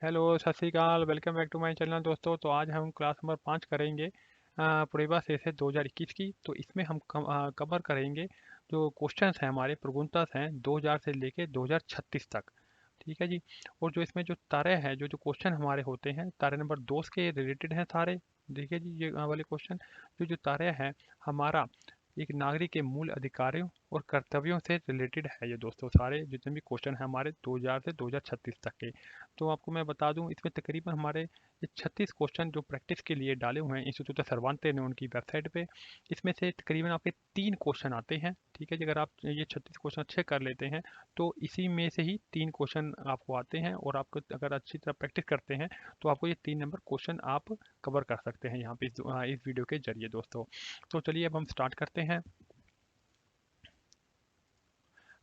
Hello, Sat Shri Akal. Welcome back to my channel दोस्तों। तो आज हम क्लास नंबर 5 करेंगे पूर्वा से 2021 की। तो इसमें हम कवर करेंगे जो क्वेश्चंस हैं हमारे प्रगुणता हैं 2000 से लेके 2036 तक। ठीक है जी। और जो इसमें जो तारे हैं जो जो क्वेश्चन हमारे होते हैं तारे नंबर 2 के रिलेटेड हैं सारे। देखिए जी, ये वाले क्वेश्चन जो जो तारे हैं हमारा एक नागरिक के मूल अधिकारों और कर्तव्यों से रिलेटेड है। ये दोस्तों सारे जितने भी क्वेश्चन हैं हमारे 2000 से 2036 तक के। तो आपको मैं बता दूं इसमें तकरीबन हमारे ये 36 क्वेश्चन जो प्रैक्टिस के लिए डाले हुए हैं इंस्टीट्यूट सर्वांते ने उनकी वेबसाइट पे। इसमें से तकरीबन आपके 3 क्वेश्चन आते हैं। ठीक है जी, अगर आप ये 36 क्वेश्चन अच्छे कर लेते हैं तो इसी में से ही 3 क्वेश्चन आपको आते हैं। और आपको अगर अच्छी तरह प्रैक्टिस करते हैं तो आपको ये 3 नंबर क्वेश्चन आप कवर कर सकते हैं यहाँ पे इस वीडियो के जरिए दोस्तों। तो चलिए अब हम स्टार्ट करते हैं।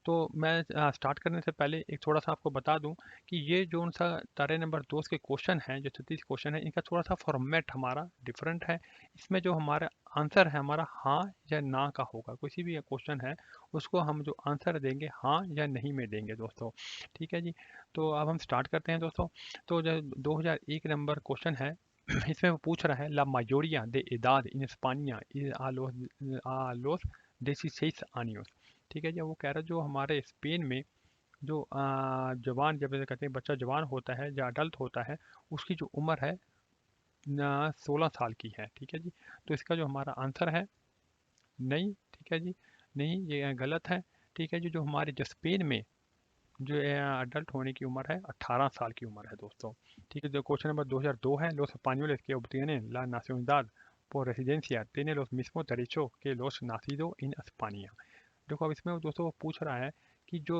तो मैं स्टार्ट करने से पहले एक थोड़ा सा आपको बता दूं कि ये जो सा तारे नंबर 2 के क्वेश्चन हैं जो 36 क्वेश्चन है इनका थोड़ा सा फॉर्मेट हमारा डिफरेंट है। इसमें जो हमारा आंसर है हमारा हाँ या ना का होगा। किसी भी क्वेश्चन है उसको हम जो आंसर देंगे हाँ या नहीं में देंगे दोस्तों। ठीक है जी। तो अब हम स्टार्ट करते हैं दोस्तों। तो जो 2001 नंबर क्वेश्चन है इसमें वो पूछ रहा है ला mayoría de edad in España y a los 16 años। ठीक है जी। वो कह रहा है जो हमारे स्पेन में जो जवान जब जैसे कहते हैं बच्चा जवान होता है या अडल्ट होता है उसकी जो उम्र है 16 साल की है। ठीक है जी। तो इसका जो हमारा आंसर है नहीं। ठीक है जी। नहीं, ये गलत है। ठीक है जी। जो हमारे जो स्पेन में जो अडल्ट होने की उम्र है 18 साल की उम्र है दोस्तों। ठीक है। जो क्वेश्चन नंबर 2002 है los españoles que obtienen la nacionalidad por residencia tienen los mismos derechos que los nacidos en España। देखो अब इसमें दोस्तों वो पूछ रहा है कि जो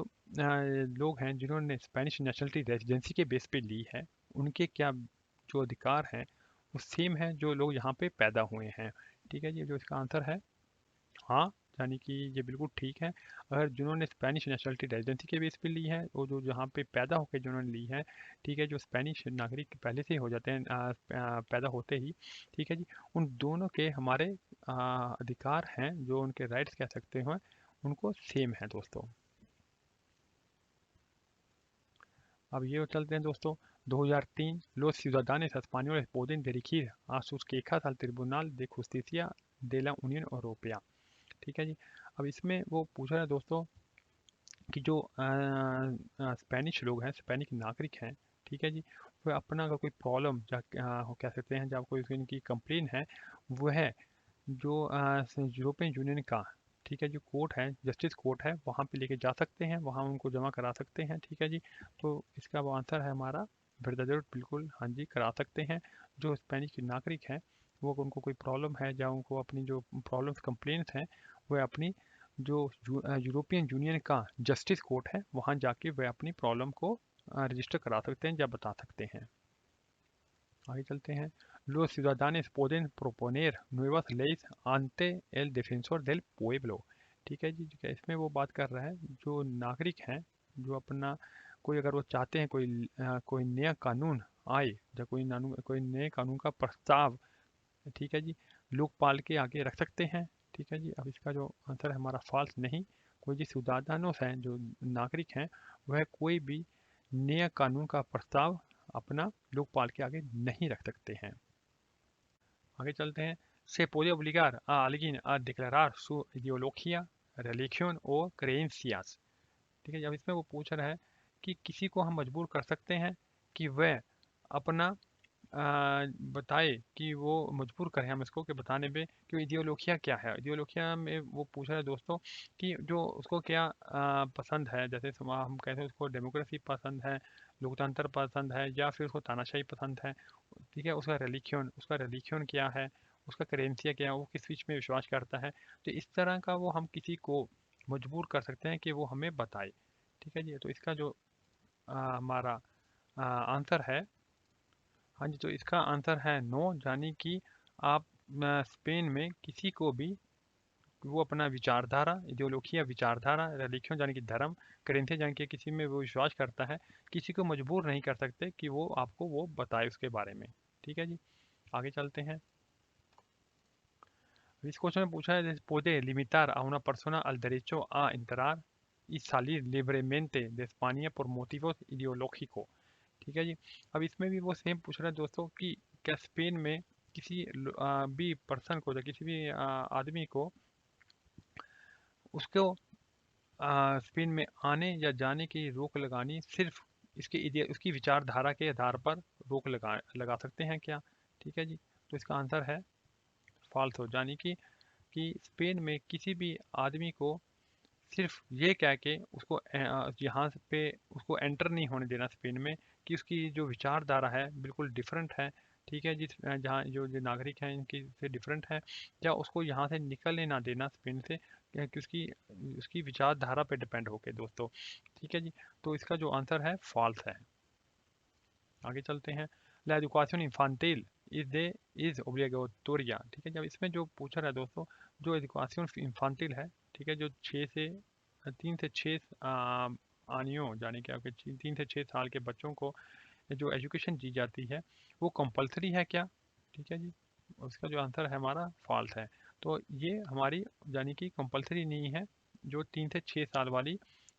लोग हैं जिन्होंने स्पेनिश नेशनलिटी रेजिडेंसी के बेस पे ली है उनके क्या जो अधिकार हैं वो सेम है जो लोग यहाँ पे पैदा हुए हैं। ठीक है जी। जो इसका आंसर है हाँ, यानी कि ये बिल्कुल ठीक है। अगर जिन्होंने स्पेनिश नेशनलिटी रेजिडेंसी के बेस पे ली है वो जो जहाँ पे पैदा होकर जिन्होंने ली है। ठीक है। जो स्पेनिश नागरिक पहले से ही हो जाते हैं पैदा होते ही। ठीक है जी। उन दोनों के हमारे अधिकार हैं जो उनके राइट्स कह सकते हैं उनको सेम है दोस्तों। अब ये चलते हैं दोस्तों। 2003 Los ciudadanos españoles pueden dirigir a sus quejas al Tribunal de Justicia de la Unión Europea। ठीक है जी। अब इसमें वो पूछ रहा है दोस्तों कि जो स्पेनिश लोग हैं स्पेनिश नागरिक हैं। ठीक है जी। वो अपना अगर कोई प्रॉब्लम कह सकते हैं जब कोई इनकी कंप्लेन है वो है जो यूरोपियन यूनियन का। ठीक है जो कोर्ट है जस्टिस कोर्ट है वहाँ पे लेके जा सकते हैं वहाँ उनको जमा करा सकते हैं। ठीक है जी। तो इसका वो आंसर है हमारा ब्रदर बिल्कुल हाँ जी करा सकते हैं। जो स्पेनिश के नागरिक हैं वो उनको कोई प्रॉब्लम है या उनको अपनी जो प्रॉब्लम्स कंप्लेंट्स हैं वह अपनी जो यूरोपियन यूनियन का जस्टिस कोर्ट है वहाँ जाके वह अपनी प्रॉब्लम को रजिस्टर करा सकते हैं या बता सकते हैं। आगे चलते हैं। Los ciudadanos pueden proponer nuevas leyes ante el defensor del pueblo। ठीक है जी। ठीक है। इसमें वो बात कर रहा है जो नागरिक हैं जो अपना कोई अगर वो चाहते हैं कोई नया कानून आए या कोई नए कानून का प्रस्ताव। ठीक है जी। लोकपाल के आगे रख सकते हैं। ठीक है जी। अब इसका जो आंसर है हमारा फॉल्स नहीं। कोई जो सिदादानोस हैं जो नागरिक हैं वह कोई भी नया कानून का प्रस्ताव अपना लोकपाल के आगे नहीं रख सकते हैं। आगे चलते हैं। Se puede obligar a alguien a declarar su ideología, religión o creencias। ठीक है। अब इसमें वो पूछ रहा है कि किसी को हम मजबूर कर सकते हैं कि वह अपना बताए कि वो मजबूर करें हम इसको कि बताने पे कि आइडियोलॉजिया क्या है। आइडियोलॉजिया में वो पूछ रहा है दोस्तों कि जो उसको क्या पसंद है। जैसे हम कहते हैं उसको डेमोक्रेसी पसंद है, लोकतंत्र पसंद है या फिर उसको तानाशाही पसंद है। ठीक है। उसका रिलीजन क्या है, उसका करेंसिया क्या है, वो किस चीज़ में विश्वास करता है। तो इस तरह का वो हम किसी को मजबूर कर सकते हैं कि वो हमें बताए। ठीक है जी। तो इसका जो हमारा आंसर है हाँ जी। तो इसका आंसर है नो, यानी कि आप स्पेन में किसी को भी वो अपना विचारधारा इडियोलॉजिया विचारधारा रिलीजन यानी कि धर्म करेंसी यानी कि किसी में वो विश्वास करता है किसी को मजबूर नहीं कर सकते कि वो आपको वो बताए उसके बारे में। ठीक है जी। आगे चलते हैं। इस क्वेश्चन में पूछा है puede limitar a una persona al derecho a entrar y salir libremente de España por motivos ideológicos। ठीक है जी। अब इसमें भी वो सेम पूछ रहा है दोस्तों कि क्या स्पेन में किसी भी पर्सन को या किसी भी आदमी को उसको स्पेन में आने या जाने की रोक लगानी सिर्फ उसकी विचारधारा के आधार पर रोक लगा लगा सकते हैं क्या? ठीक है जी। तो इसका आंसर है फॉल्स हो, यानी कि स्पेन में किसी भी आदमी को सिर्फ ये कह के उसको यहाँ पे उसको एंटर नहीं होने देना स्पेन में कि उसकी जो विचारधारा है बिल्कुल डिफरेंट है। ठीक है, जहाँ जो नागरिक हैं इनकी से डिफरेंट है, या उसको यहाँ से निकलने ना देना स्पेन से, कि उसकी उसकी विचारधारा पे डिपेंड होके दोस्तों। ठीक है जी। तो इसका जो आंसर है फॉल्स है। आगे चलते हैं। La educación infantil इज ओब्लिगोटोरिया। ठीक है, जब इसमें जो पूछा रहा है दोस्तों, जो एजुकेशन इन्फांटिल है, ठीक है, जो 3 से 6 आनियों यानी कि आपके 3 से 6 साल के बच्चों को जो एजुकेशन दी जाती है वो कंपलसरी है क्या? ठीक है जी। उसका जो आंसर है हमारा फॉल्स है। तो ये हमारी यानी कि कंपलसरी नहीं है जो 3 से 6 साल वाली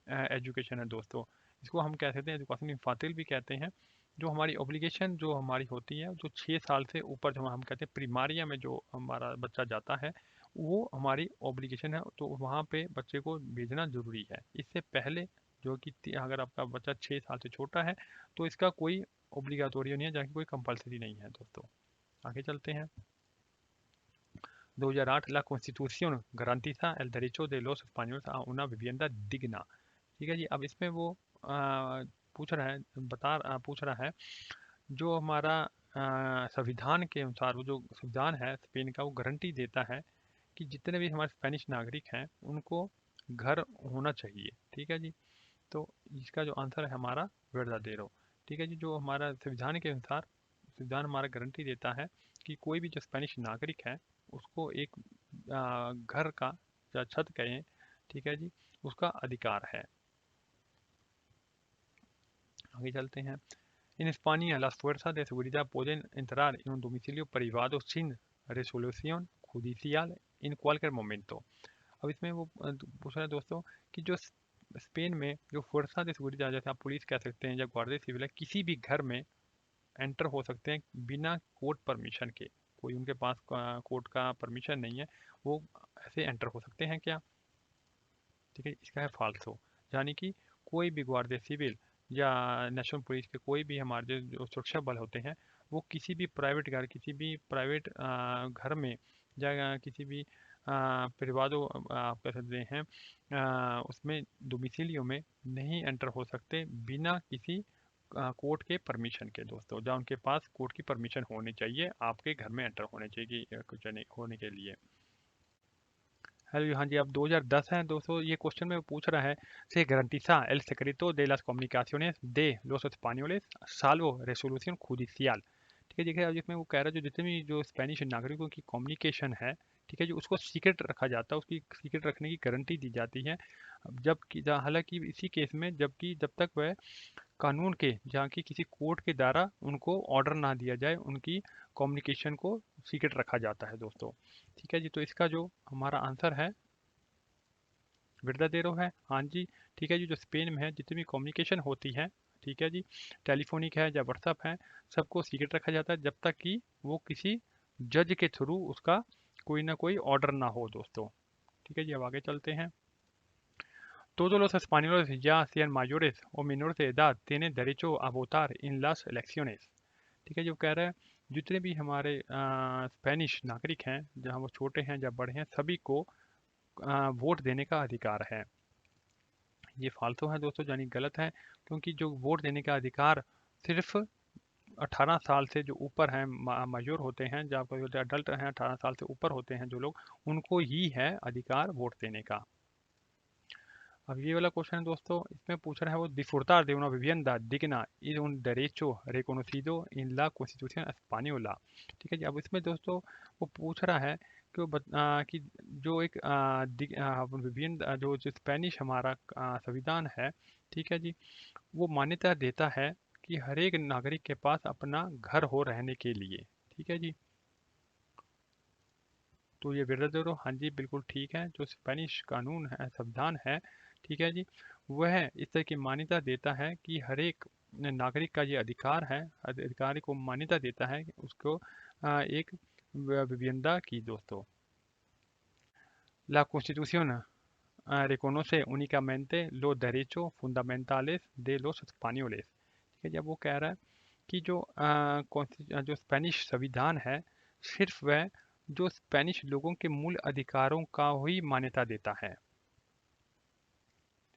एजुकेशन है दोस्तों। इसको हम कह सकते हैं एजुकेशन इन्फांटिल भी कहते हैं। जो हमारी ऑब्लिगेशन जो हमारी होती है जो 6 साल से ऊपर, जो हम कहते हैं प्रीमारिया में जो हमारा बच्चा जाता है, वो हमारी ऑब्लिगेशन है, तो वहाँ पे बच्चे को भेजना ज़रूरी है। इससे पहले जो कि अगर आपका बच्चा 6 साल से छोटा है तो इसका कोई ओब्लिगाटोरियो नहीं है, जबकि कोई कंपलसरी नहीं है दोस्तों। आगे चलते हैं। 2008 La Constitución garantiza el derecho de los españoles a una vivienda digna। ठीक है जी। अब इसमें वो पूछ रहा है पूछ रहा है जो हमारा संविधान के अनुसार, वो जो संविधान है स्पेन का, वो गारंटी देता है कि जितने भी हमारे स्पेनिश नागरिक हैं उनको घर होना चाहिए। ठीक है जी। तो इसका जो आंसर है हमारा वर्डाडेरो। ठीक है जी। जो हमारा संविधान के अनुसार, संविधान हमारा गारंटी देता है कि कोई भी जो स्पेनिश नागरिक है उसको एक घर का या छत कहें, ठीक है जी, उसका अधिकार है। आगे चलते हैं। En España, las fuerzas de seguridad pueden entrar en un domicilio privado sin resolución judicial en cualquier momento। अब इसमें वो पूछ रहा है दोस्तों कि जो स्पेन में जो फोर्सा de seguridad, जैसे आप पुलिस कह सकते हैं या गार्डिया सिविल है, किसी भी घर में एंटर हो सकते हैं बिना कोर्ट परमिशन के। कोई उनके पास कोर्ट का परमिशन नहीं है, वो ऐसे एंटर हो सकते हैं क्या? ठीक है, इसका है फाल्सो। यानी कि कोई भी गार्डिया सिविल या नेशनल पुलिस के कोई भी हमारे जो सुरक्षा बल होते हैं, वो किसी भी प्राइवेट घर, किसी भी प्राइवेट घर में या किसी भी परिवारों आप कह सकते हैं उसमें डोमिसिलियो में नहीं एंटर हो सकते बिना किसी कोर्ट के परमिशन के दोस्तों, जहाँ उनके पास कोर्ट की परमिशन होनी चाहिए आपके घर में एंटर होने चाहिए कुछ होने के लिए। हेलो, हाँ जी। अब 2010 है दोस्तों, ये क्वेश्चन में पूछ रहा है से garantiza el secreto de las comunicaciones de los españoles salvo resolución judicial। ठीक है, देखिए अब इसमें वो कह रहा है जो जितने भी जो स्पेनिश नागरिकों की कम्युनिकेशन है, ठीक है, जो उसको सीक्रेट रखा जाता है, उसकी सीक्रेट रखने की गारंटी दी जाती है। जबकि हालांकि इसी केस में जब तक वह कानून के, जहाँ की किसी कोर्ट के द्वारा उनको ऑर्डर ना दिया जाए, उनकी कम्युनिकेशन को सीक्रेट रखा जाता है दोस्तों। ठीक है जी। तो इसका जो हमारा आंसर है वर्डाडेरो है। हाँ जी। ठीक है जी। जो स्पेन में है जितनी भी कम्युनिकेशन होती है, ठीक है जी, टेलीफोनिक है या व्हाट्सअप है, सबको सीक्रेट रखा जाता है जब तक कि वो किसी जज के थ्रू उसका कोई ना कोई ऑर्डर ना हो दोस्तों। ठीक है जी। अब आगे चलते हैं। Todos los españoles, ya sean mayores o menores de edad, tienen derecho a votar en las elecciones। ठीक है, जो कह रहा है जितने भी हमारे स्पेनिश नागरिक हैं, जहाँ वो छोटे हैं या बड़े हैं, सभी को वोट देने का अधिकार है। ये फालतू है दोस्तों, यानी गलत है, क्योंकि जो वोट देने का अधिकार सिर्फ 18 साल से जो ऊपर हैं, मजूर होते हैं, जहाँ पर अडल्ट हैं, 18 साल से ऊपर होते हैं जो लोग, उनको ही है अधिकार वोट देने का। अब ये वाला क्वेश्चन है दोस्तों, इसमें पूछ रहा है वो disfrutar de una vivienda digna es un derecho reconocido en la Constitución española। ठीक है जी। अब इसमें दोस्तों वो पूछ रहा है कि कि जो एक विभिन्न जो स्पेनिश हमारा संविधान है, ठीक है जी, वो मान्यता देता है कि हर एक नागरिक के पास अपना घर हो रहने के लिए। ठीक है जी। तो ये वर्डाडेरो, हाँ जी, बिल्कुल ठीक है। जो स्पेनिश कानून है, संविधान है, ठीक है जी, वह इस तरह की मान्यता देता है कि हर एक नागरिक का ये अधिकार है, अधिकारी को मान्यता देता है कि उसको एक विभिन्नता की दोस्तों। La Constitución reconoce únicamente los derechos fundamentales de los españoles। ठीक है, जब वो कह रहा है कि जो जो स्पेनिश संविधान है सिर्फ वह जो स्पेनिश लोगों के मूल अधिकारों का ही मान्यता देता है।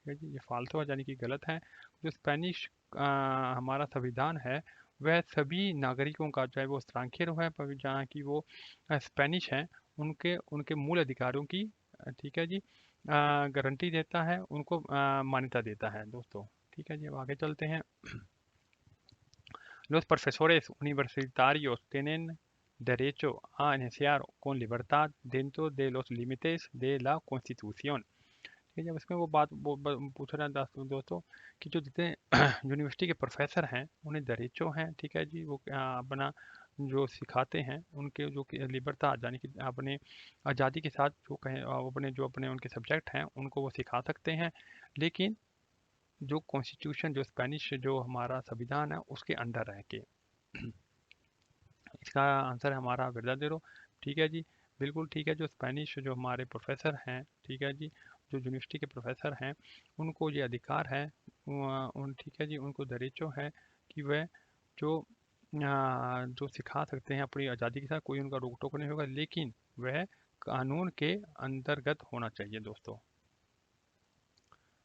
ठीक है जी, ये फालतू है यानी कि गलत है। जो स्पेनिश हमारा संविधान है वह सभी नागरिकों का, चाहे वो स्ट्रांखेरो है पर जहाँ की वो स्पेनिश हैं, उनके उनके मूल अधिकारों की ठीक है जी गारंटी देता है, उनको मान्यता देता है दोस्तों। ठीक है जी, अब आगे चलते हैं। Los profesores universitarios tienen derecho a iniciar con libertad dentro de los límites de la Constitución। ठीक है, जब इसमें वो बात पूछ रहा है दोस्तों कि जो जितने यूनिवर्सिटी के प्रोफेसर हैं उन्हें दरेचो हैं, ठीक है जी, वो अपना जो सिखाते हैं उनके जो कि लिबर्टा यानी कि अपने आज़ादी के साथ जो कहें अपने जो अपने उनके सब्जेक्ट हैं उनको वो सिखा सकते हैं, लेकिन जो कॉन्स्टिट्यूशन जो स्पेनिश जो हमारा संविधान है उसके अंडर रह के। इसका आंसर है हमारा वर्दादेरो। ठीक है जी, बिल्कुल ठीक है। जो स्पेनिश जो हमारे प्रोफेसर हैं, ठीक है जी, जो यूनिवर्सिटी के प्रोफेसर हैं उनको ये अधिकार है उन ठीक है जी, उनको दरेचो है कि वह जो जो सिखा सकते हैं अपनी आज़ादी के साथ, कोई उनका रोक टोक नहीं होगा, लेकिन वह कानून के अंतर्गत होना चाहिए दोस्तों।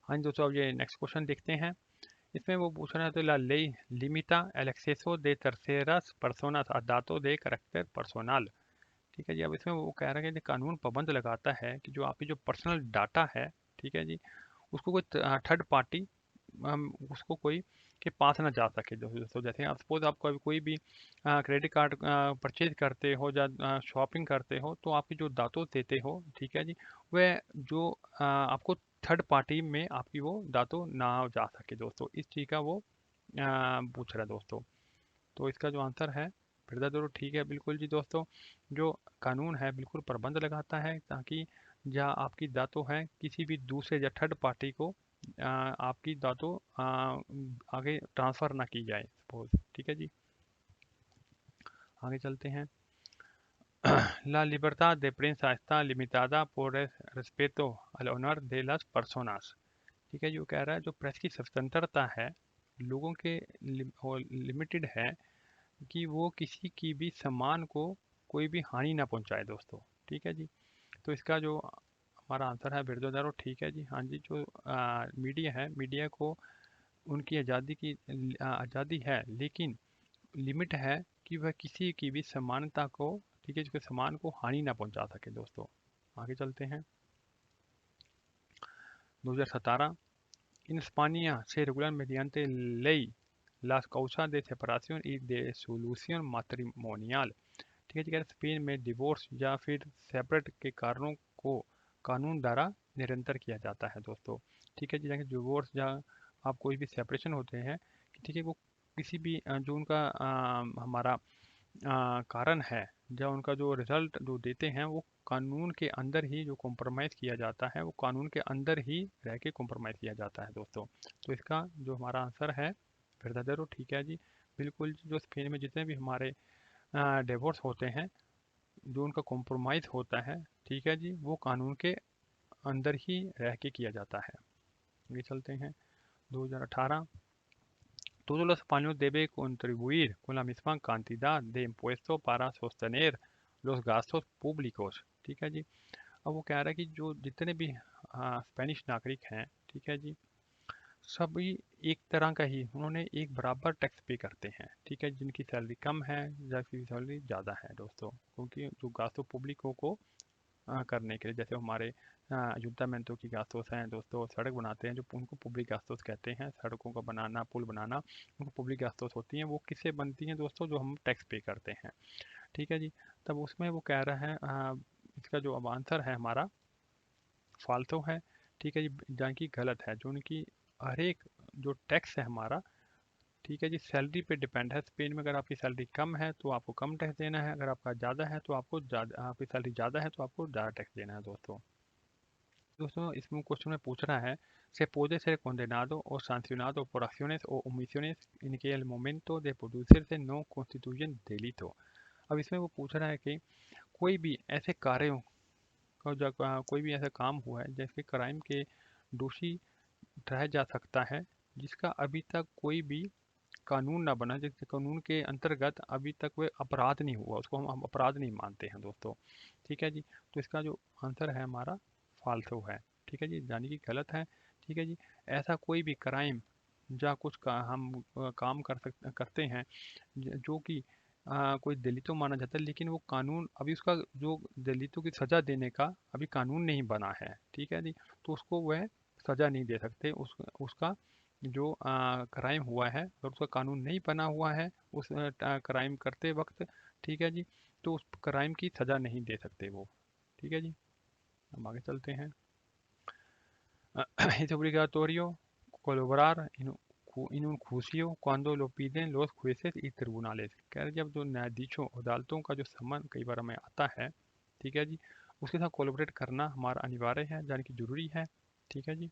हाँ जी दोस्तों, अब ये नेक्स्ट क्वेश्चन देखते हैं। इसमें वो पूछ रहा है तो la ley limita el acceso de terceras personas a datos de carácter personal। ठीक है जी, अब इसमें वो कह रहा है कि कानून पाबंद लगाता है कि जो आपकी जो पर्सनल डाटा है, ठीक है जी, उसको कोई थर्ड पार्टी उसको कोई के पास ना जा सके। दोस्तों जैसे आप सपोज आप कोई भी क्रेडिट कार्ड परचेज करते हो या शॉपिंग करते हो तो आपकी जो दातों देते हो, ठीक है जी, वह जो आपको थर्ड पार्टी में आपकी वो दातों ना जा सके दोस्तों, इस चीज़ का वो पूछ रहा है दोस्तों। तो इसका जो आंसर है फिर दोनों ठीक है, बिल्कुल जी दोस्तों। जो कानून है बिल्कुल प्रबंध लगाता है ताकि जहाँ आपकी दातों है किसी भी दूसरे या थर्ड पार्टी को आपकी दातों आगे ट्रांसफ़र ना की जाए सपोज। ठीक है जी, आगे चलते हैं। La libertad de prensa está limitada por el respeto al honor de las personas। ठीक है, जो कह रहा है जो प्रेस की स्वतंत्रता है लोगों के लिमिटेड है कि वो किसी की भी सम्मान को कोई भी हानि ना पहुंचाए दोस्तों। ठीक है जी, तो इसका जो हमारा आंसर है बिरदोदारो। ठीक है जी, हाँ जी, जो मीडिया है, मीडिया को उनकी आज़ादी की आज़ादी है, लेकिन लिमिट है कि वह किसी की भी समानता को, ठीक है, उसके सम्मान को हानि ना पहुंचा सके दोस्तों। आगे चलते हैं। 2017 en España se regulan mediante ley las causas de separación y de solución matrimonial। ठीक है जी, अगर स्पेन में डिवोर्स या फिर सेपरेट के कारणों को कानून द्वारा निरंतर किया जाता है दोस्तों। ठीक है जी, जैसे डिवोर्स या आप कोई भी सेपरेशन होते हैं, ठीक है, वो किसी भी जो उनका हमारा कारण है या उनका जो रिजल्ट जो देते हैं वो कानून के अंदर ही जो कॉम्प्रोमाइज़ किया जाता है वो कानून के अंदर ही रह के कॉम्प्रोमाइज़ किया जाता है दोस्तों। तो इसका जो हमारा आंसर है फिर ठीक है जी, बिल्कुल जी, जो स्पेन में जितने भी हमारे डिवोर्स होते हैं जो उनका कॉम्प्रोमाइज़ होता है, ठीक है जी, वो कानून के अंदर ही रह के किया जाता है। ये चलते हैं 2018। Todos los españoles deben contribuir con la misma cantidad de impuestos para sostener los gastos públicos। ठीक है जी, अब वो कह रहा है कि जो जितने भी स्पेनिश नागरिक हैं, ठीक है जी, सभी एक तरह का ही उन्होंने एक बराबर टैक्स पे करते हैं। ठीक है, जिनकी सैलरी कम है या फिर सैलरी ज़्यादा है दोस्तों, क्योंकि जो गास्तों पब्लिकों को करने के लिए, जैसे हमारे अयुत्थामेंटो की गास्तोस हैं दोस्तों, सड़क बनाते हैं जो उनको पब्लिक गास्तोस कहते हैं, सड़कों का बनाना, पुल बनाना, उनको पब्लिक गास्तोस होती हैं। वो किससे बनती हैं दोस्तों, जो हम टैक्स पे करते हैं। ठीक है जी, तब उसमें वो कह रहा है इसका जो अब आंसर है हमारा फालतू है। ठीक है जी, जहाँ की गलत है, जो उनकी हर एक जो टैक्स है हमारा, ठीक है जी, सैलरी पे डिपेंड है। स्पेन में अगर आपकी सैलरी कम है तो आपको कम टैक्स देना है, अगर आपका ज़्यादा है तो आपको ज़्यादा, आपकी सैलरी ज़्यादा है तो आपको ज़्यादा टैक्स देना है दोस्तों। दोस्तों इसमें क्वेश्चन में पूछ रहा है, se puede ser condenado o sancionado por acciones o omisiones en que el momento de producirse no constituyen delito। अब इसमें वो पूछ रहा है कि कोई भी ऐसे कार्यों का कोई भी ऐसा काम हुआ है जैसे क्राइम के दोषी ठहराया जा सकता है, जिसका अभी तक कोई भी कानून ना बना, जिस कानून के अंतर्गत अभी तक वह अपराध नहीं हुआ, उसको हम अपराध नहीं मानते हैं दोस्तों। ठीक है जी, तो इसका जो आंसर है हमारा फाल्सो है। ठीक है जी, यानी कि गलत है। ठीक है जी, ऐसा कोई भी क्राइम या कुछ हम काम करते हैं जो कि कोई दलितों माना जाता है, लेकिन वो कानून अभी उसका जो दलितों की सज़ा देने का अभी कानून नहीं बना है। ठीक है जी, तो उसको वह सज़ा नहीं दे सकते। उसका जो क्राइम हुआ है और उसका कानून नहीं बना हुआ है उस क्राइम करते वक्त। ठीक है जी, तो उस क्राइम की सज़ा नहीं दे सकते वो। ठीक है जी, हम आगे चलते हैं। Es obligatorio colaborar en un juicio cuando lo piden los jueces y tribunales। कह रहे जब जो न्यायाधीशों अदालतों का जो सम्मान कई बार हमें आता है, ठीक है जी, उसके साथ कोलैबोरेट करना हमारा अनिवार्य है, यानी कि जरूरी है। ठीक है जी,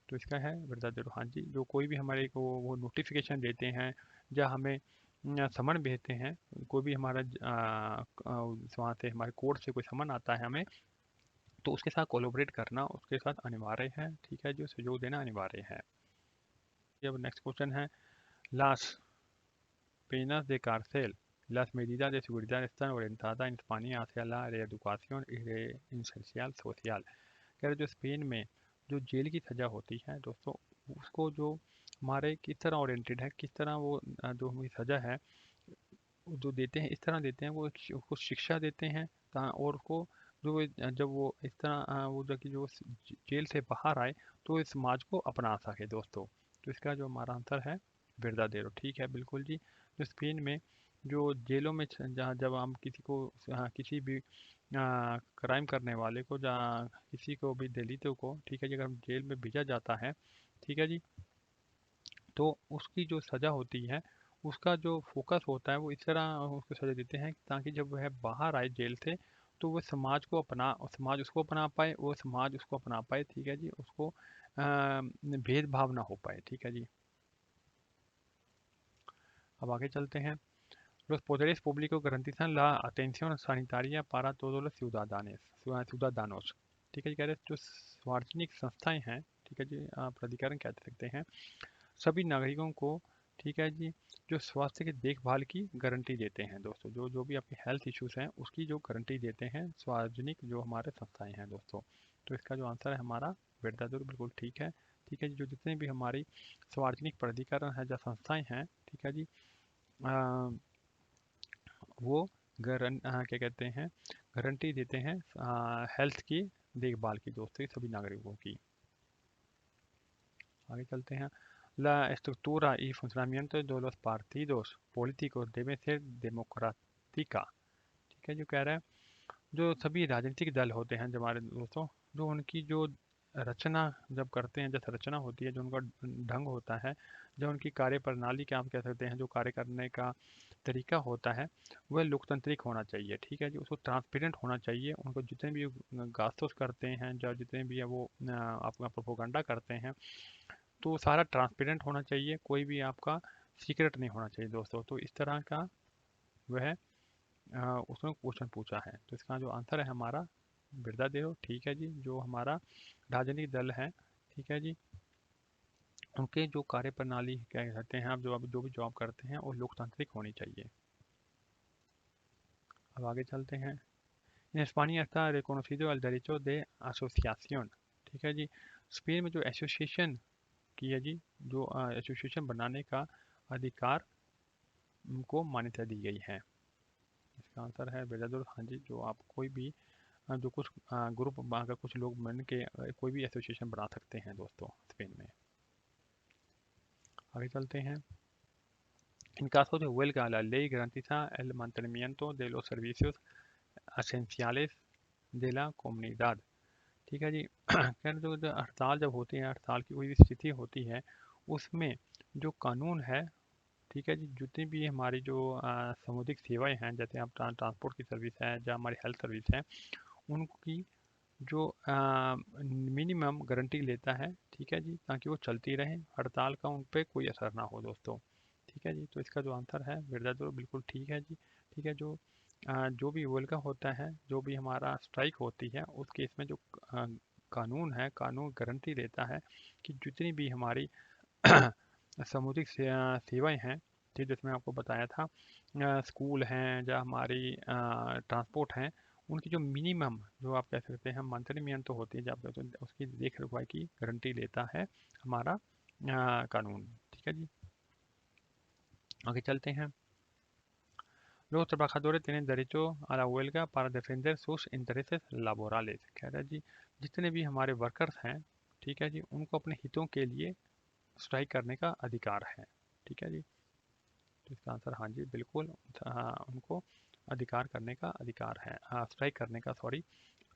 तो इसका है वर्दादेरो। हाँ जी, जो कोई भी हमारे को वो नोटिफिकेशन देते हैं या हमें समन भेजते हैं, कोई भी हमारा वहाँ से हमारे कोर्ट से कोई समन आता है हमें, तो उसके साथ कोलैबोरेट करना उसके साथ अनिवार्य है। ठीक है, जो सहयोग देना अनिवार्य है। अब नेक्स्ट क्वेश्चन है, las penas de cárcel, las medidas de seguridad están orientadas en España hacia la reeducación y reinserción social। कह रहे जो स्पेन में जो जेल की सज़ा होती है दोस्तों, उसको जो हमारे किस तरह ओरिएंटेड है, किस तरह वो जो हमें सज़ा है वो जो देते हैं, इस तरह देते हैं, वो उसको शिक्षा देते हैं और उसको जो जब वो इस तरह वो जो जेल से बाहर आए तो इस समाज को अपना सके दोस्तों। तो इसका जो हमारा आंसर है वर्दादेरो। ठीक है, बिल्कुल जी। जो स्पेन में जो जेलों में जहाँ जब हम किसी को किसी भी क्राइम करने वाले को या किसी को भी दलितों को, ठीक है जी, अगर जेल में भेजा जाता है, ठीक है जी, तो उसकी जो सज़ा होती है उसका जो फोकस होता है वो इस तरह उसको सज़ा देते हैं ताकि जब वह बाहर आए जेल से तो वो समाज को अपना, समाज उसको अपना पाए, वो समाज उसको अपना पाए। ठीक है जी, उसको भेदभाव ना हो पाए। ठीक है जी, अब आगे चलते हैं। Los poderes públicos garantizan la atención sanitaria para todos los ciudadanos। ठीक है जी, कह रहे हैं जो सार्वजनिक संस्थाएं हैं, ठीक है जी, प्राधिकरण कह सकते हैं, सभी नागरिकों को, ठीक है जी, जो स्वास्थ्य की देखभाल की गारंटी देते हैं दोस्तों। जो जो भी आपके हेल्थ इश्यूज हैं उसकी जो गारंटी देते हैं सार्वजनिक जो हमारे संस्थाएं हैं दोस्तों। तो इसका जो आंसर है हमारा वेदादुर, बिल्कुल ठीक है। ठीक है जी, जो जितने भी हमारी सार्वजनिक प्राधिकरण है या संस्थाएं हैं, ठीक है जी, वो क्या कहते हैं, गारंटी देते हैं हेल्थ की देखभाल की दोस्तों सभी नागरिकों की। आगे चलते हैं। La estructura y funcionamiento de los partidos políticos debe ser democrática। ठीक है, जो कह रहा है जो सभी राजनीतिक दल होते हैं जो हमारे दोस्तों, जो उनकी जो रचना जब करते हैं, जैसे रचना होती है, जो उनका ढंग होता है, जो उनकी कार्य प्रणाली क्या आप कह सकते हैं, जो कार्य करने का तरीका होता है वह लोकतांत्रिक होना चाहिए। ठीक है जी, उसको ट्रांसपेरेंट होना चाहिए। उनको जितने भी गास्तोस करते हैं या जितने भी है वो आपका प्रोपोगंडा करते हैं, तो सारा ट्रांसपेरेंट होना चाहिए, कोई भी आपका सीक्रेट नहीं होना चाहिए दोस्तों। तो इस तरह का वह उसमें क्वेश्चन पूछा है। तो इसका जो आंसर है हमारा बिरदा देव। ठीक है जी, जो हमारा राजनीतिक दल है, ठीक है जी, उनके जो कार्य प्रणाली क्या कहते हैं, आप जो भी जॉब करते हैं वो लोकतांत्रिक होनी चाहिए। अब आगे चलते हैं। इन España está reconocido el derecho de asociación। ठीक है जी, स्पेन में जो एसोसिएशन की है जी, जो एसोसिएशन बनाने का अधिकार को मान्यता दी गई है। इसका आंसर है बेलादुर। हाँ जी, जो आप कोई भी जो कुछ ग्रुप अगर कुछ लोग मिल के कोई भी एसोसिएशन बना सकते हैं दोस्तों स्पेन में। आगे चलते हैं। En caso de huelga, la ley garantiza el mantenimiento de los servicios esenciales de la comunidad। ठीक है जी, खैर जो हड़ताल जब होती है, हड़ताल की कोई भी स्थिति होती है, उसमें जो कानून है, ठीक है जी, जितनी भी हमारी जो सामुदायिक सेवाएं हैं, जैसे आप ट्रांसपोर्ट की सर्विस है या हमारी हेल्थ सर्विस है, उनकी जो मिनिमम गारंटी लेता है, ठीक है जी, ताकि वो चलती रहे, हड़ताल का उन पे कोई असर ना हो दोस्तों। ठीक है जी, तो इसका जो आंसर है बिरदादुर बिल्कुल ठीक है जी। ठीक है, जो भी वेलका होता है, जो भी हमारा स्ट्राइक होती है, उस केस में जो कानून है, कानून गारंटी देता है कि जितनी भी हमारी सामुदायिक सेवाएं हैं, ठीक, जिसमें आपको बताया था स्कूल हैं या हमारी ट्रांसपोर्ट हैं, उनकी जो मिनिमम, जो आप कह सकते हैं मंथली मिनिमम तो होती है, जब आप कहते हैं, उसकी देख रखवाई की गारंटी लेता है हमारा कानून। ठीक है जी, आगे चलते हैं। Los trabajadores tienen derecho a la huelga para defender sus intereses laborales। कह रहा है जी, जितने भी हमारे वर्कर्स हैं, ठीक है जी, उनको अपने हितों के लिए स्ट्राइक करने का अधिकार है। ठीक है जी, तो इसका आंसर हाँ जी बिल्कुल, हाँ, उनको अधिकार करने का अधिकार है, हाँ, स्ट्राइक करने का, सॉरी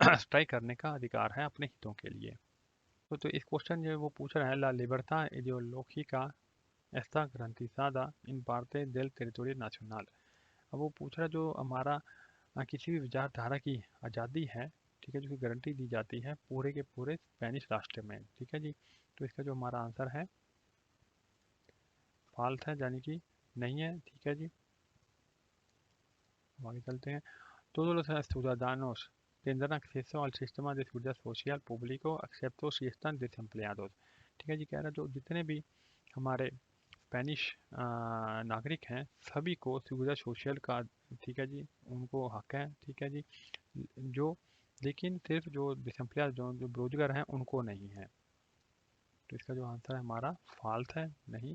स्ट्राइक करने का अधिकार है अपने हितों के लिए। तो इस क्वेश्चन जो वो पूछ रहा है, ला लिबर्tad ideológica está garantizada en parte del territorio nacional। अब वो पूछ रहा है जो हमारा किसी भी विचारधारा की आज़ादी है, ठीक है, जो की गारंटी दी जाती है पूरे के पूरे स्पेनिश राष्ट्र में। ठीक है जी, तो इसका जो हमारा आंसर है फाल्स है, यानी कि नहीं है। ठीक है जी, आगे चलते हैं। Todos los ciudadanos tendrán acceso al sistema de seguridad social público excepto si están desempleados। ठीक है जी, कह रहा है जो जितने भी हमारे स्पेनिश नागरिक हैं, सभी को सुविधा सोशल का, ठीक है जी, उनको हक है। ठीक है जी, जो लेकिन सिर्फ जो डिसम्प्लॉय, जो जो बेरोजगार हैं, उनको नहीं है। तो इसका जो आंसर है हमारा फॉल्स है, नहीं।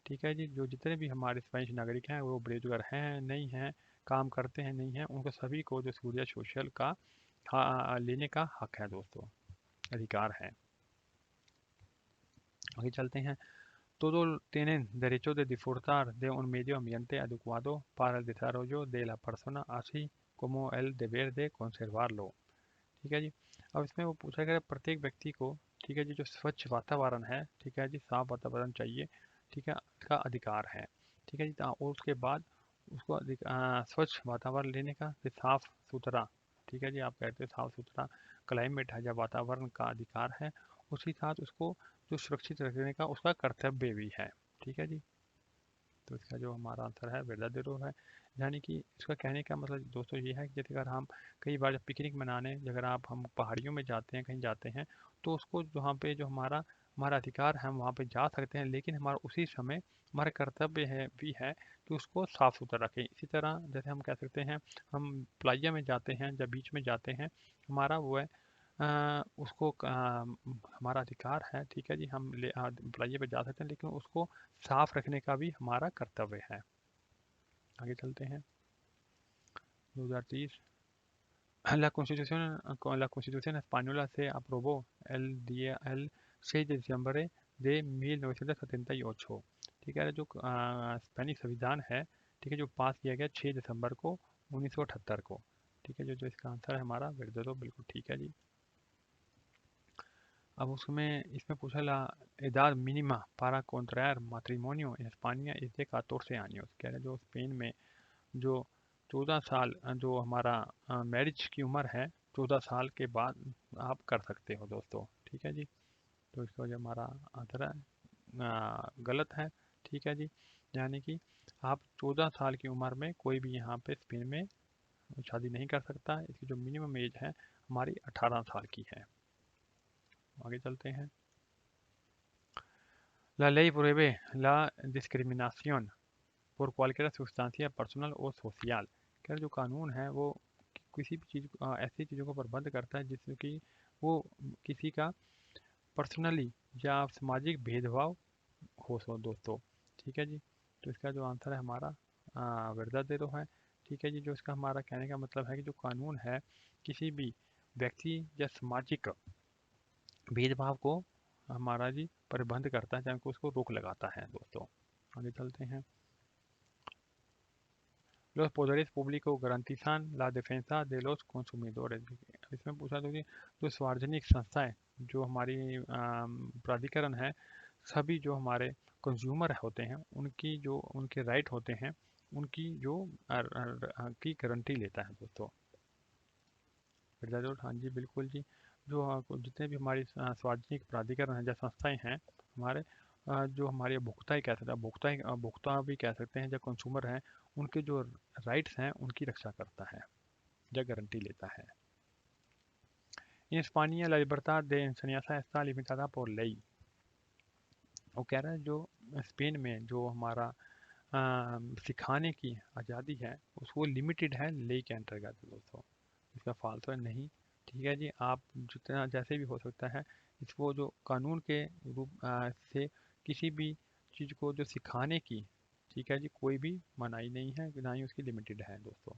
ठीक है जी, जो जितने भी हमारे स्पेनिश नागरिक हैं वो बेरोजगार हैं नहीं हैं, काम करते हैं नहीं हैं, उनको सभी को जो सूर्य सोशल का लेने का हक है दोस्तों, अधिकार है। आगे चलते हैं। Todos tienen derecho de disfrutar de un medio ambiente adecuado para el desarrollo de la persona, así como el deber de conservarlo। ठीक है जी, अब इसमें वो पूछा गया प्रत्येक व्यक्ति को, ठीक है जी, जो स्वच्छ वातावरण है, ठीक है जी, साफ वातावरण चाहिए, ठीक है, का अधिकार है। ठीक है जी, और उसके बाद उसको स्वच्छ वातावरण लेने का, फिर साफ सुथरा, ठीक है जी, आप कहते हैं साफ सुथरा क्लाइमेट है या वातावरण का अधिकार है, उसी साथ उसको जो सुरक्षित रखने का उसका कर्तव्य भी है। ठीक है जी, तो इसका जो हमारा आंसर है वेदादेरो है। यानी कि इसका कहने का मतलब दोस्तों ये है कि जैसे अगर हम कई बार जब पिकनिक मनाने, अगर हम पहाड़ियों में जाते हैं, कहीं जाते हैं, तो उसको वहाँ पे जो हमारा हमारा अधिकार है, हम वहाँ पे जा सकते हैं, लेकिन हमारा उसी समय हमारा कर्तव्य है भी है कि उसको साफ सुथरा रखें। इसी तरह जैसे हम कह सकते हैं, हम प्लाइया में जाते हैं, जब बीच में जाते हैं, हमारा वो है उसको हमारा अधिकार है, ठीक है जी, हम प्लाइया पे जा सकते हैं, लेकिन उसको साफ रखने का भी हमारा कर्तव्य है। आगे चलते हैं। 2030, la Constitución española se aprobó el 6 de diciembre de 1978। ठीक है, जो स्पेनिश संविधान है, ठीक है, जो पास किया गया 6 दिसंबर को 1978 को। ठीक है, जो जो इसका आंसर है हमारा बिल्कुल बिल्कुल ठीक है जी। अब उसमें इसमें पूछा ला edad mínima para contraer matrimonio en España es de 14 años। कह रहे हैं जो स्पेन में जो 14 साल जो हमारा मैरिज की उम्र है, 14 साल के बाद आप कर सकते हो दोस्तों। ठीक है जी, तो इसका जो हमारा आंसर है गलत है। ठीक है जी, यानी कि आप 14 साल की उम्र में कोई भी यहाँ पे स्पेन में शादी नहीं कर सकता। इसकी जो मिनिमम एज है हमारी 18 साल की है। आगे चलते हैं। La ley prohíbe la discriminación por cualquier sustancia personal o social। क्या जो कानून है वो किसी भी चीज़ ऐसी चीज़ों को प्रतिबंध करता है जिससे कि वो किसी का पर्सनली या सामाजिक भेदभाव हो सो दोस्तों। ठीक है जी, तो इसका जो आंसर है हमारा वर्दादेरो है। ठीक है जी, जो इसका हमारा कहने का मतलब है कि जो कानून है किसी भी व्यक्ति या सामाजिक भेदभाव को हमारा जी प्रतिबंध करता है, चाहे उसको रोक लगाता है दोस्तों। आगे चलते हैं। Los poderes públicos garantizan la defensa de los consumidores। इसमें पूछा तो कि जो सार्वजनिक संस्थाएं, जो हमारी प्राधिकरण है, सभी जो हमारे कंज्यूमर होते हैं उनकी जो उनके राइट होते हैं, उनकी जो की गारंटी लेता है दोस्तों। हाँ जी बिल्कुल जी, जितने भी हमारी सार्वजनिक प्राधिकरण हैं या संस्थाएं हैं हमारे, जो हमारे उपभोक्ता ही कह सकते हैं, उपभोक्ता भी कह सकते हैं, जो कंज्यूमर हैं, उनके जो राइट्स हैं उनकी रक्षा करता है या गारंटी लेता है। In España la libertad de enseñanza está limitada por ley। वो कह रहा है जो स्पेन में जो हमारा सिखाने की आज़ादी है उसको लिमिटेड है ले के अंतर्गत दोस्तों, इसका फालतू है नहीं। ठीक है जी, आप जितना जैसे भी हो सकता है इसको जो कानून के रूप से किसी भी चीज़ को जो सिखाने की, ठीक है जी, कोई भी मनाही नहीं है, ना ही उसकी लिमिटेड है दोस्तों।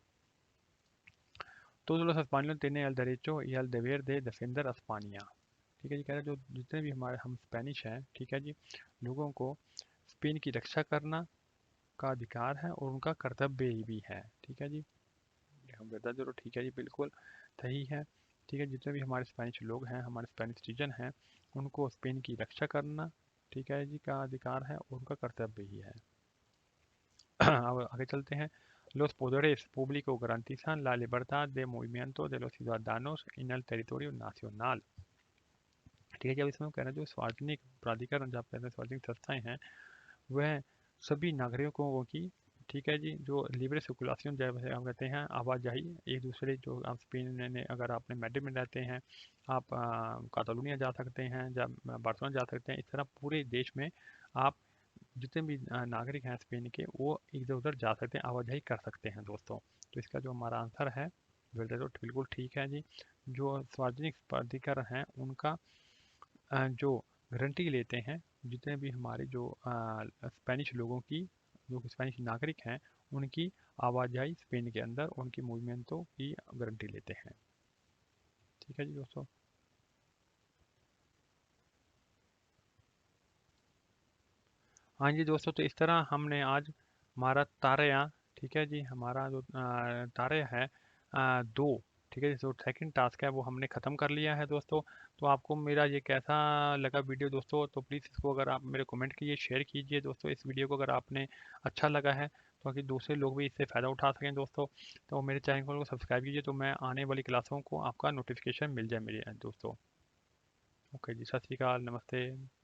Todos los españoles tienen el derecho y el deber de defender España। ठीक है जी, कह रहे हैं जो जितने भी हमारे हम स्पेनिश हैं, ठीक है जी, लोगों को स्पेन की रक्षा करना का अधिकार है और उनका कर्तव्य भी है। ठीक है जी, हम कहते हैं चलो ठीक है जी, बिल्कुल सही है। ठीक है, जितने भी हमारे स्पेनिश लोग हैं, हमारे स्पेनिश सिटीजन हैं, उनको स्पेन की रक्षा करना, ठीक है जी, का अधिकार है और उनका कर्तव्य ही है। अब आगे चलते हैं। Los poderes públicos garantizan la libertad de movimiento de los ciudadanos en el territorio nacional। ठीक है, जब इसमें कह रहे हैं जो सार्वजनिक प्राधिकरण, जब कहते हैं सार्वजनिक संस्थाएं हैं, वह सभी नागरिकों की, ठीक है जी, जो लिबरे सर्कुलेशन जैसे हम कहते हैं आवाजाही, एक दूसरे जो आप स्पेन में अगर आपने मैड्रिड में रहते हैं, आप कातालुनिया जा सकते हैं, जब बार्सिलोना जा सकते हैं, इस तरह पूरे देश में आप जितने भी नागरिक हैं स्पेन के, वो इधर उधर जा सकते हैं, आवाजाही कर सकते हैं दोस्तों। तो इसका जो हमारा आंसर है तो बिल्कुल ठीक है जी। जो सार्वजनिक प्राधिकरण हैं उनका जो गारंटी लेते हैं, जितने भी हमारे जो स्पेनिश लोगों की, जो स्पेनिश नागरिक हैं, उनकी आवाजाही स्पेन के अंदर उनकी मूवमेंटों की गारंटी लेते हैं। ठीक है जी दोस्तों। हाँ जी दोस्तों, तो इस तरह हमने आज हमारा तारे, ठीक है जी, हमारा जो तारे है दो, ठीक है, जो सेकंड टास्क है वो हमने ख़त्म कर लिया है दोस्तों। तो आपको मेरा ये कैसा लगा वीडियो दोस्तों, तो प्लीज़ इसको अगर आप मेरे कमेंट कीजिए, शेयर कीजिए दोस्तों इस वीडियो को, अगर आपने अच्छा लगा है, तो ताकि दूसरे लोग भी इससे फ़ायदा उठा सकें दोस्तों। तो मेरे चैनल को सब्सक्राइब कीजिए, तो मैं आने वाली क्लासों को आपका नोटिफिकेशन मिल जाए मेरे दोस्तों। ओके जी, सत श्री अकाल, नमस्ते।